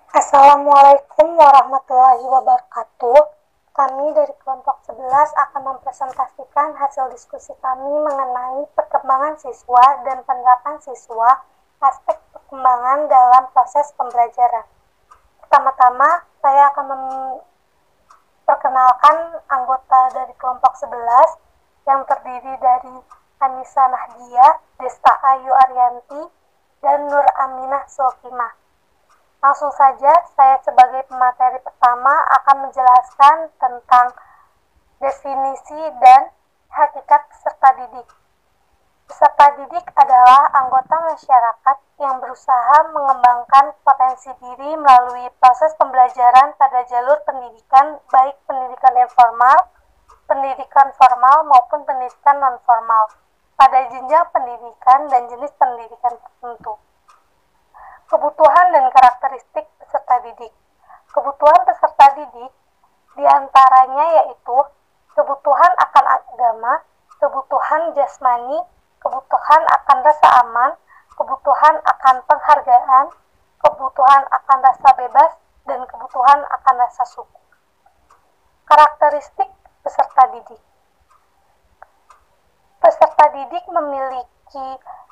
Assalamualaikum warahmatullahi wabarakatuh. Kami dari kelompok 11 akan mempresentasikan hasil diskusi kami mengenai perkembangan siswa dan penerapan siswa, aspek perkembangan dalam proses pembelajaran. Pertama-tama, saya akan memperkenalkan anggota dari kelompok 11 yang terdiri dari Anissa Nahdia, Desta Ayu Arianti, dan Nur Aminah Sulkimah. Langsung saja, saya sebagai pemateri pertama akan menjelaskan tentang definisi dan hakikat peserta didik. Peserta didik adalah anggota masyarakat yang berusaha mengembangkan potensi diri melalui proses pembelajaran pada jalur pendidikan, baik pendidikan informal, pendidikan formal maupun pendidikan non-formal, pada jenjang pendidikan dan jenis pendidikan tertentu. Kebutuhan dan karakteristik peserta didik. Kebutuhan peserta didik diantaranya yaitu kebutuhan akan agama, kebutuhan jasmani, kebutuhan akan rasa aman, kebutuhan akan penghargaan, kebutuhan akan rasa bebas, dan kebutuhan akan rasa syukur. Karakteristik peserta didik. Peserta didik memiliki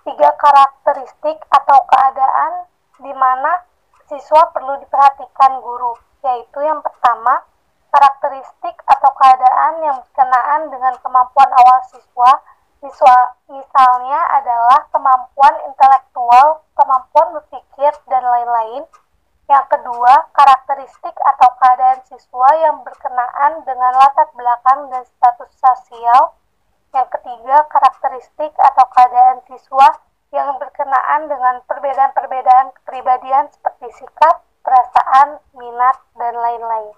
3 karakteristik atau keadaan di mana siswa perlu diperhatikan guru, yaitu yang pertama, karakteristik atau keadaan yang berkenaan dengan kemampuan awal siswa, misalnya adalah kemampuan intelektual, kemampuan berpikir, dan lain-lain. Yang kedua, karakteristik atau keadaan siswa yang berkenaan dengan latar belakang dan status sosial. Yang ketiga, karakteristik atau keadaan siswa yang berkenaan dengan perbedaan-perbedaan kepribadian seperti sikap, perasaan, minat, dan lain-lain.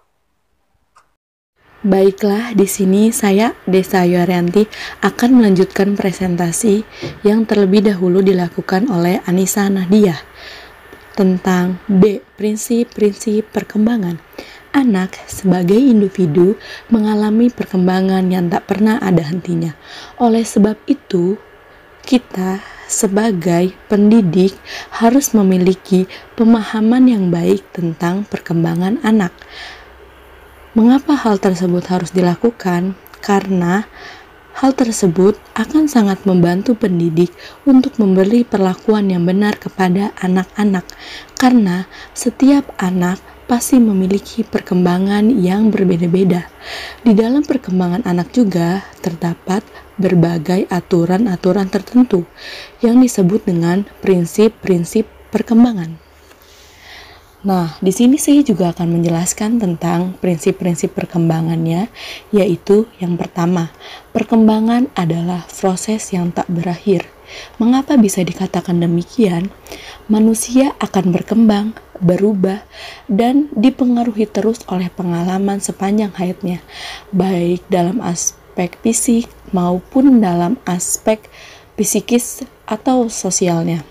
Baiklah, di sini saya, Desta Ayu Arianti, akan melanjutkan presentasi yang terlebih dahulu dilakukan oleh Anissa Nahdia tentang B. Prinsip-prinsip perkembangan. Anak sebagai individu mengalami perkembangan yang tak pernah ada hentinya. Oleh sebab itu, kita sebagai pendidik harus memiliki pemahaman yang baik tentang perkembangan anak. Mengapa hal tersebut harus dilakukan? Karena hal tersebut akan sangat membantu pendidik untuk memberi perlakuan yang benar kepada anak-anak. Karena setiap anak pasti memiliki perkembangan yang berbeda-beda. Di dalam perkembangan anak juga terdapat berbagai aturan-aturan tertentu yang disebut dengan prinsip-prinsip perkembangan. Nah, di sini saya juga akan menjelaskan tentang prinsip-prinsip perkembangannya, yaitu yang pertama, perkembangan adalah proses yang tak berakhir. Mengapa bisa dikatakan demikian? Manusia akan berkembang, berubah, dan dipengaruhi terus oleh pengalaman sepanjang hayatnya, baik dalam aspek fisik maupun dalam aspek psikis atau sosialnya.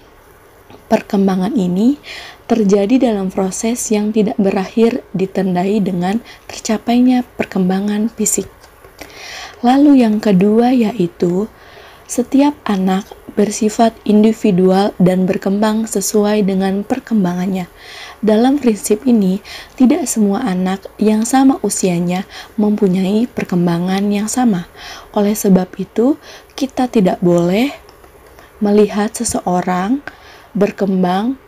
Perkembangan ini terjadi dalam proses yang tidak berakhir ditandai dengan tercapainya perkembangan fisik. Lalu yang kedua yaitu setiap anak bersifat individual dan berkembang sesuai dengan perkembangannya. Dalam prinsip ini, tidak semua anak yang sama usianya mempunyai perkembangan yang sama. Oleh sebab itu, kita tidak boleh melihat seseorang berkembang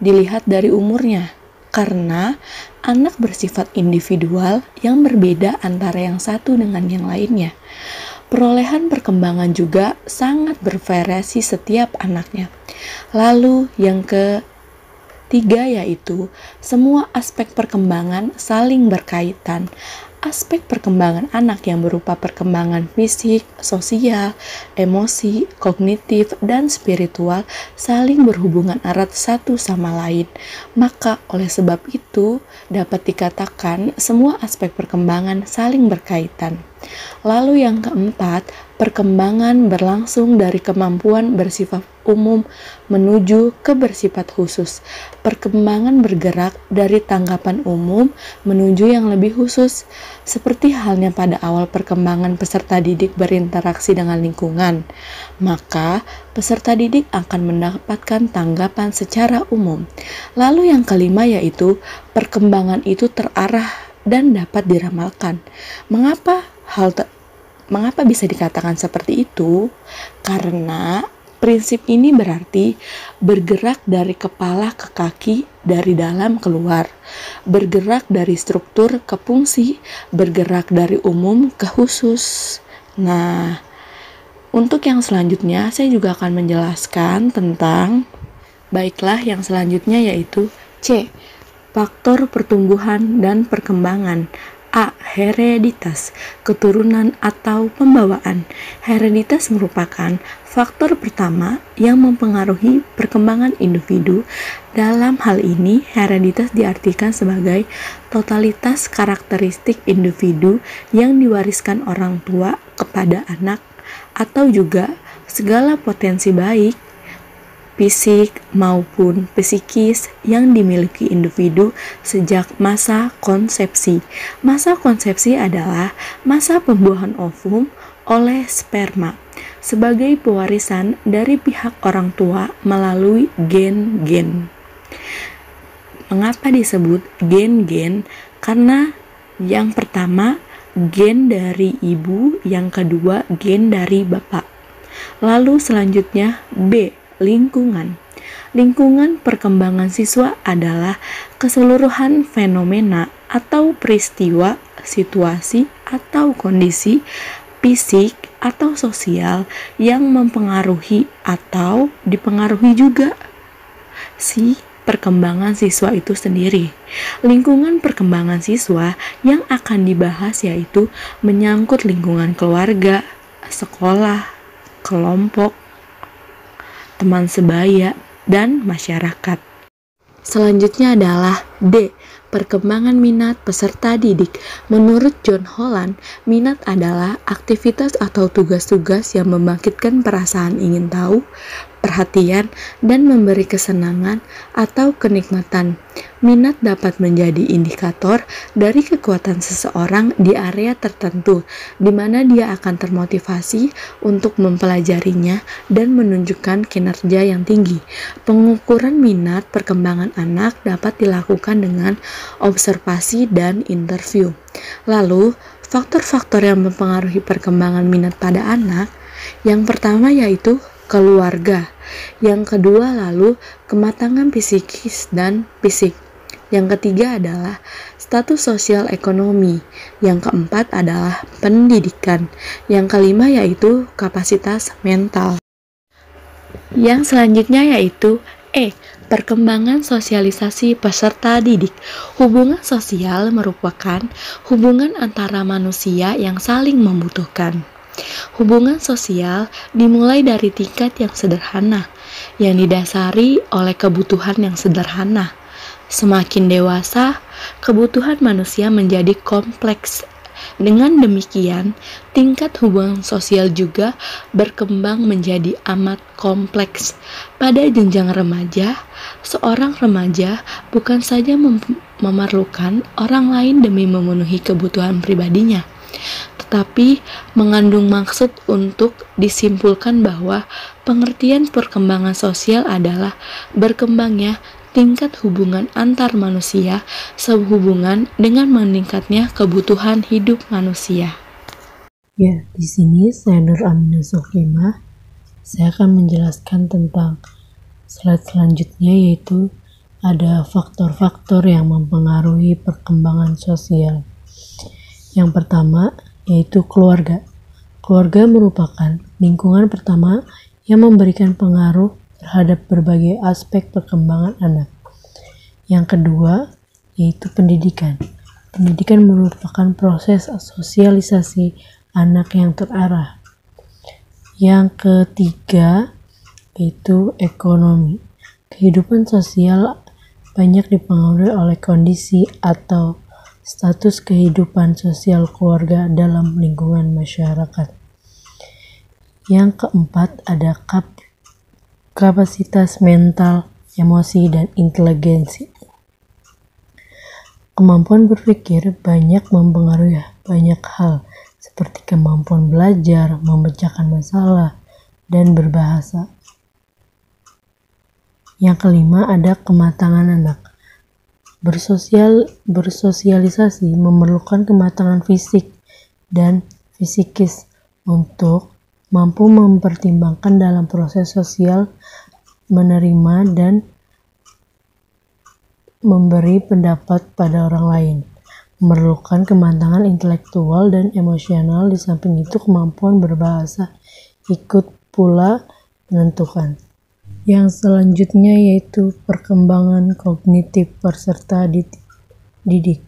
dilihat dari umurnya, karena anak bersifat individual yang berbeda antara yang satu dengan yang lainnya. Perolehan perkembangan juga sangat bervariasi setiap anaknya. Lalu yang ketiga yaitu semua aspek perkembangan saling berkaitan. aspek perkembangan anak yang berupa perkembangan fisik, sosial, emosi, kognitif, dan spiritual saling berhubungan erat satu sama lain. Maka oleh sebab itu dapat dikatakan semua aspek perkembangan saling berkaitan. Lalu yang keempat, perkembangan berlangsung dari kemampuan bersifat umum menuju ke bersifat khusus. Perkembangan bergerak dari tanggapan umum menuju yang lebih khusus, seperti halnya pada awal perkembangan peserta didik berinteraksi dengan lingkungan. Maka, peserta didik akan mendapatkan tanggapan secara umum. Lalu yang kelima yaitu, perkembangan itu terarah dan dapat diramalkan. Mengapa bisa dikatakan seperti itu? Karena prinsip ini berarti bergerak dari kepala ke kaki, dari dalam keluar, bergerak dari struktur ke fungsi, bergerak dari umum ke khusus. Nah, untuk yang selanjutnya saya juga akan menjelaskan tentang yang selanjutnya yaitu C. Faktor pertumbuhan dan perkembangan. A. Hereditas, keturunan atau pembawaan. Hereditas merupakan faktor pertama yang mempengaruhi perkembangan individu. Dalam hal ini, hereditas diartikan sebagai totalitas karakteristik individu yang diwariskan orang tua kepada anak, atau juga segala potensi baik fisik maupun psikis yang dimiliki individu sejak masa konsepsi. Masa konsepsi adalah masa pembuahan ovum oleh sperma sebagai pewarisan dari pihak orang tua melalui gen-gen. Mengapa disebut gen-gen? Karena yang pertama gen dari ibu, yang kedua gen dari bapak. Lalu selanjutnya B. Lingkungan. Lingkungan perkembangan siswa adalah keseluruhan fenomena atau peristiwa, situasi atau kondisi fisik atau sosial yang mempengaruhi atau dipengaruhi juga si perkembangan siswa itu sendiri. Lingkungan perkembangan siswa yang akan dibahas yaitu menyangkut lingkungan keluarga, sekolah, kelompok, teman sebaya, dan masyarakat. Selanjutnya adalah D. Perkembangan minat peserta didik. Menurut John Holland, minat adalah aktivitas atau tugas-tugas yang membangkitkan perasaan ingin tahu, perhatian, dan memberi kesenangan atau kenikmatan. Minat dapat menjadi indikator dari kekuatan seseorang di area tertentu, di mana dia akan termotivasi untuk mempelajarinya dan menunjukkan kinerja yang tinggi. Pengukuran minat perkembangan anak dapat dilakukan dengan observasi dan interview. Lalu, faktor-faktor yang mempengaruhi perkembangan minat pada anak, yang pertama yaitu keluarga, yang kedua lalu kematangan psikis dan fisik, yang ketiga adalah status sosial ekonomi, yang keempat adalah pendidikan, yang kelima yaitu kapasitas mental. Yang selanjutnya yaitu E. Perkembangan sosialisasi peserta didik. Hubungan sosial merupakan hubungan antara manusia yang saling membutuhkan. Hubungan sosial dimulai dari tingkat yang sederhana, yang didasari oleh kebutuhan yang sederhana. Semakin dewasa, kebutuhan manusia menjadi kompleks. Dengan demikian, tingkat hubungan sosial juga berkembang menjadi amat kompleks. Pada jenjang remaja, seorang remaja bukan saja memerlukan orang lain demi memenuhi kebutuhan pribadinya, tetapi mengandung maksud untuk disimpulkan bahwa pengertian perkembangan sosial adalah berkembangnya tingkat hubungan antar manusia sehubungan dengan meningkatnya kebutuhan hidup manusia. Ya, di sini saya Nur Aminah Sofima. Saya akan menjelaskan tentang slide selanjutnya, yaitu ada faktor-faktor yang mempengaruhi perkembangan sosial. Yang pertama yaitu keluarga. Keluarga merupakan lingkungan pertama yang memberikan pengaruh terhadap berbagai aspek perkembangan anak. Yang kedua yaitu pendidikan. Pendidikan merupakan proses sosialisasi anak yang terarah. Yang ketiga yaitu ekonomi. Kehidupan sosial banyak dipengaruhi oleh kondisi atau status kehidupan sosial keluarga dalam lingkungan masyarakat. Yang keempat ada kapasitas mental, emosi, dan inteligensi. Kemampuan berpikir banyak mempengaruhi banyak hal, seperti kemampuan belajar, memecahkan masalah, dan berbahasa. Yang kelima ada kematangan anak. Bersosialisasi memerlukan kematangan fisik dan psikis untuk mampu mempertimbangkan dalam proses sosial, menerima dan memberi pendapat pada orang lain. Memerlukan kematangan intelektual dan emosional, di samping itu kemampuan berbahasa ikut pula menentukan. Yang selanjutnya yaitu perkembangan kognitif peserta didik.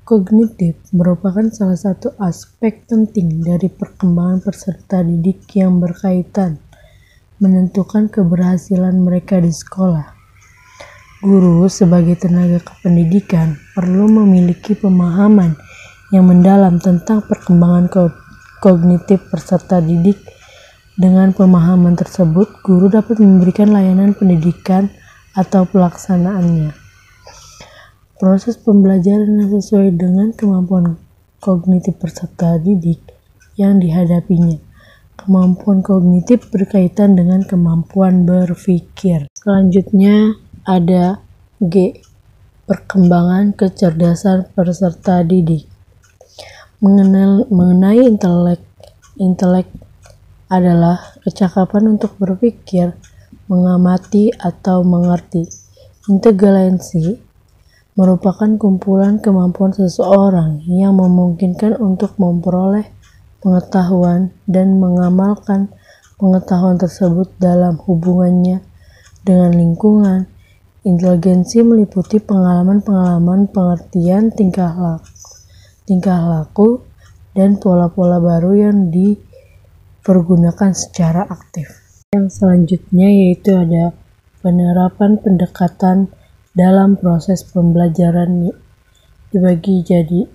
Kognitif merupakan salah satu aspek penting dari perkembangan peserta didik yang berkaitan menentukan keberhasilan mereka di sekolah. Guru sebagai tenaga kependidikan perlu memiliki pemahaman yang mendalam tentang perkembangan kognitif peserta didik. Dengan pemahaman tersebut, guru dapat memberikan layanan pendidikan atau pelaksanaannya. Proses pembelajaran yang sesuai dengan kemampuan kognitif peserta didik yang dihadapinya. Kemampuan kognitif berkaitan dengan kemampuan berpikir. Selanjutnya ada G. Perkembangan kecerdasan peserta didik. Mengenai intelek adalah kecakapan untuk berpikir, mengamati, atau mengerti. Inteligensi merupakan kumpulan kemampuan seseorang yang memungkinkan untuk memperoleh pengetahuan dan mengamalkan pengetahuan tersebut dalam hubungannya dengan lingkungan. Inteligensi meliputi pengalaman-pengalaman, pengertian, tingkah laku, dan pola-pola baru yang dipergunakan secara aktif. Yang selanjutnya yaitu ada penerapan pendekatan dalam proses pembelajaran, dibagi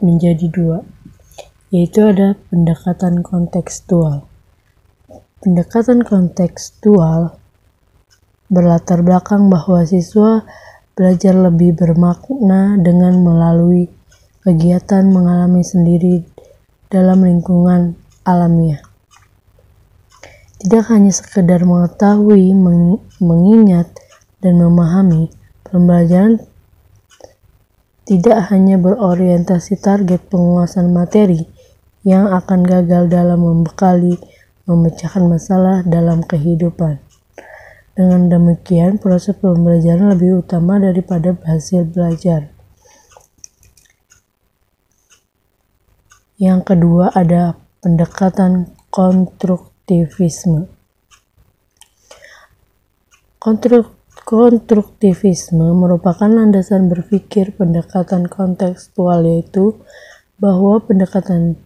menjadi dua, yaitu ada pendekatan kontekstual. Pendekatan kontekstual berlatar belakang bahwa siswa belajar lebih bermakna dengan melalui kegiatan mengalami sendiri dalam lingkungan alamiah. Tidak hanya sekedar mengetahui, mengingat, dan memahami, pembelajaran tidak hanya berorientasi target penguasaan materi yang akan gagal dalam membekali, memecahkan masalah dalam kehidupan. Dengan demikian, proses pembelajaran lebih utama daripada hasil belajar. Yang kedua ada pendekatan konstruktivisme. Konstruktivisme merupakan landasan berpikir pendekatan kontekstual, yaitu bahwa pendekatan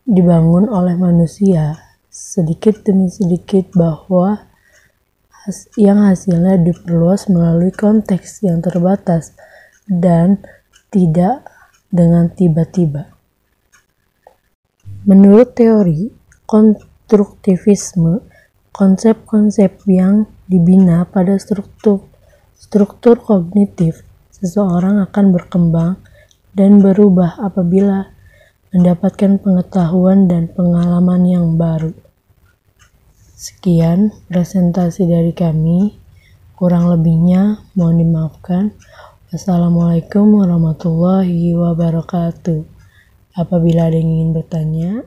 dibangun oleh manusia sedikit demi sedikit bahwa yang hasilnya diperluas melalui konteks yang terbatas dan tidak dengan tiba-tiba. Menurut teori konstruktivisme, konsep-konsep yang dibina pada struktur kognitif seseorang akan berkembang dan berubah apabila mendapatkan pengetahuan dan pengalaman yang baru. Sekian presentasi dari kami, kurang lebihnya mohon dimaafkan. Wassalamualaikum warahmatullahi wabarakatuh. Apabila ada yang ingin bertanya,